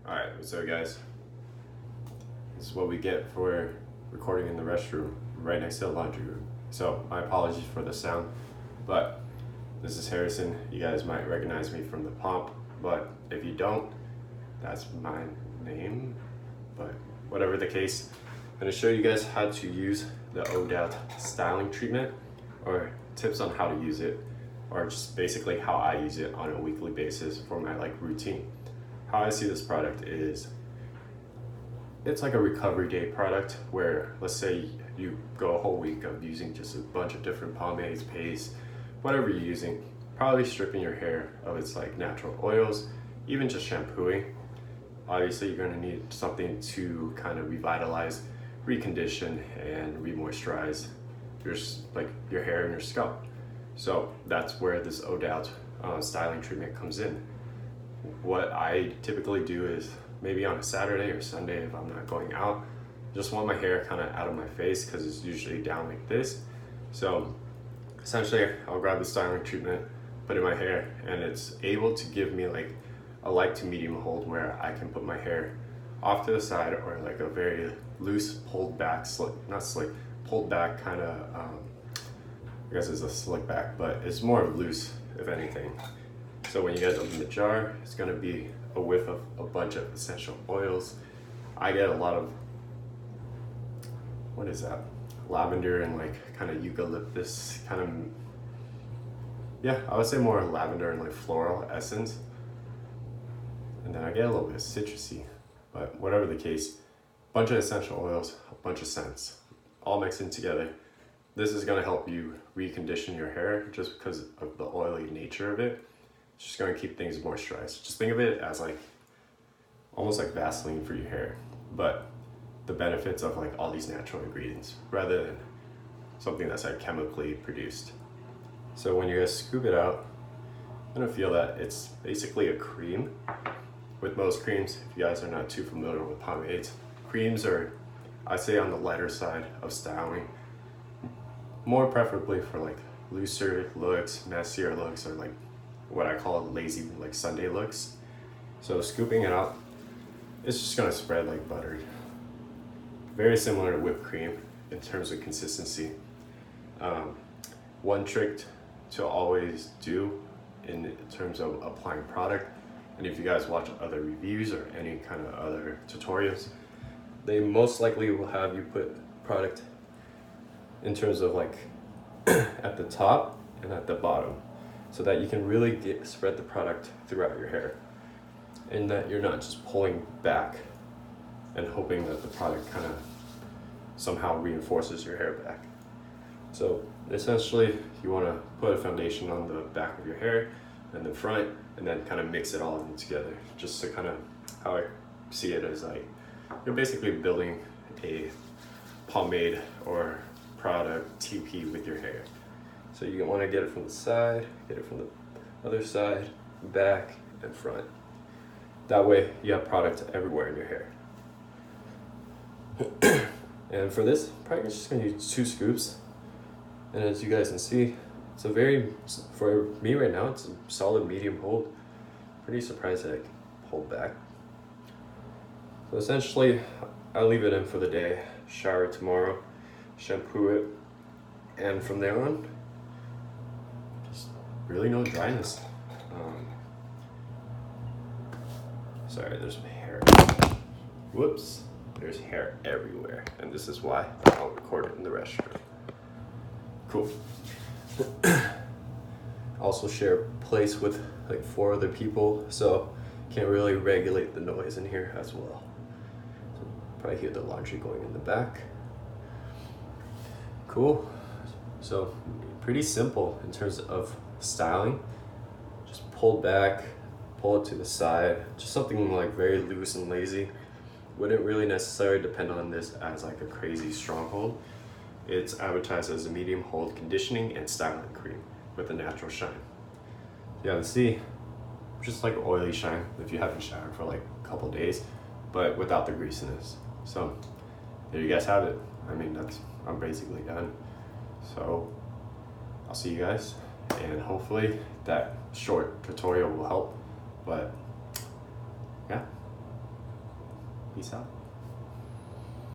Alright, so guys, this is what we get for recording in the restroom right next to the laundry room. So my apologies for the sound, but this is Harrison. You guys might recognize me from the pomp, but if you don't, that's my name. But whatever the case, I'm going to show you guys how to use the ODOUT styling treatment, or tips on how to use it, or just basically how I use it on a weekly basis for my routine. How I see this product is, it's like a recovery day product where, let's say you go a whole week of using just a bunch of different pomades, pastes, whatever you're using, probably stripping your hair of its natural oils, even just shampooing. Obviously, you're going to need something to kind of revitalize, recondition, and re-moisturize your hair and your scalp. So that's where this ODOUT styling treatment comes in. What I typically do is maybe on a Saturday or Sunday, if I'm not going out, just want my hair kind of out of my face because it's usually down like this. So essentially, I'll grab the styling treatment, put it in my hair, and it's able to give me a light to medium hold where I can put my hair off to the side, or a very loose pulled back, pulled back kind of, I guess it's a slick back, but it's more loose if anything. So when you guys open the jar, it's gonna be a whiff of a bunch of essential oils. I get a lot of, what is that? Lavender and kind of eucalyptus kind of, yeah, I would say more lavender and floral essence. And then I get a little bit of citrusy, but whatever the case, a bunch of essential oils, a bunch of scents, all mixed in together. This is gonna help you recondition your hair just because of the oily nature of it. It's just gonna keep things moisturized. Just think of it as almost like Vaseline for your hair, but the benefits of all these natural ingredients rather than something that's chemically produced. So when you guys scoop it out, you're gonna feel that it's basically a cream. With most creams, if you guys are not too familiar with pomades, creams are, I say, on the lighter side of styling, more preferably for looser looks, messier looks, or what I call lazy Sunday looks. So scooping it out, it's just gonna spread like butter. Very similar to whipped cream in terms of consistency. One trick to always do in terms of applying product, and if you guys watch other reviews or any kind of other tutorials, they most likely will have you put product in terms of at the top and at the bottom, so that you can really spread the product throughout your hair, and that you're not just pulling back and hoping that the product kind of somehow reinforces your hair back. So essentially, you want to put a foundation on the back of your hair and the front, and then kind of mix it all in together. Just to kind of, how I see it as you're basically building a pomade or product TP with your hair. So you want to get it from the side, get it from the other side, back, and front. That way you have product everywhere in your hair. And for this, probably just going to use 2 scoops. And as you guys can see, it's a very, for me right now, it's a solid medium hold. Pretty surprised that I can hold back. So essentially, I'll leave it in for the day, shower tomorrow, shampoo it, and from there on, just really no dryness. Sorry, there's hair. Whoops, there's hair everywhere, and this is why I'll record it in the restroom. Cool. Also share a place with 4 other people, so can't really regulate the noise in here as well. So probably hear the laundry going in the back. Cool. So pretty simple in terms of styling. Just pull back, pull it to the side, just something very loose and lazy. Wouldn't really necessarily depend on this as a crazy stronghold. It's advertised as a medium hold conditioning and styling cream with a natural shine. You can see, just oily shine if you haven't showered for a couple days, but without the greasiness. So there you guys have it. I mean, I'm basically done. So I'll see you guys, and hopefully that short tutorial will help. But yeah, Peace out.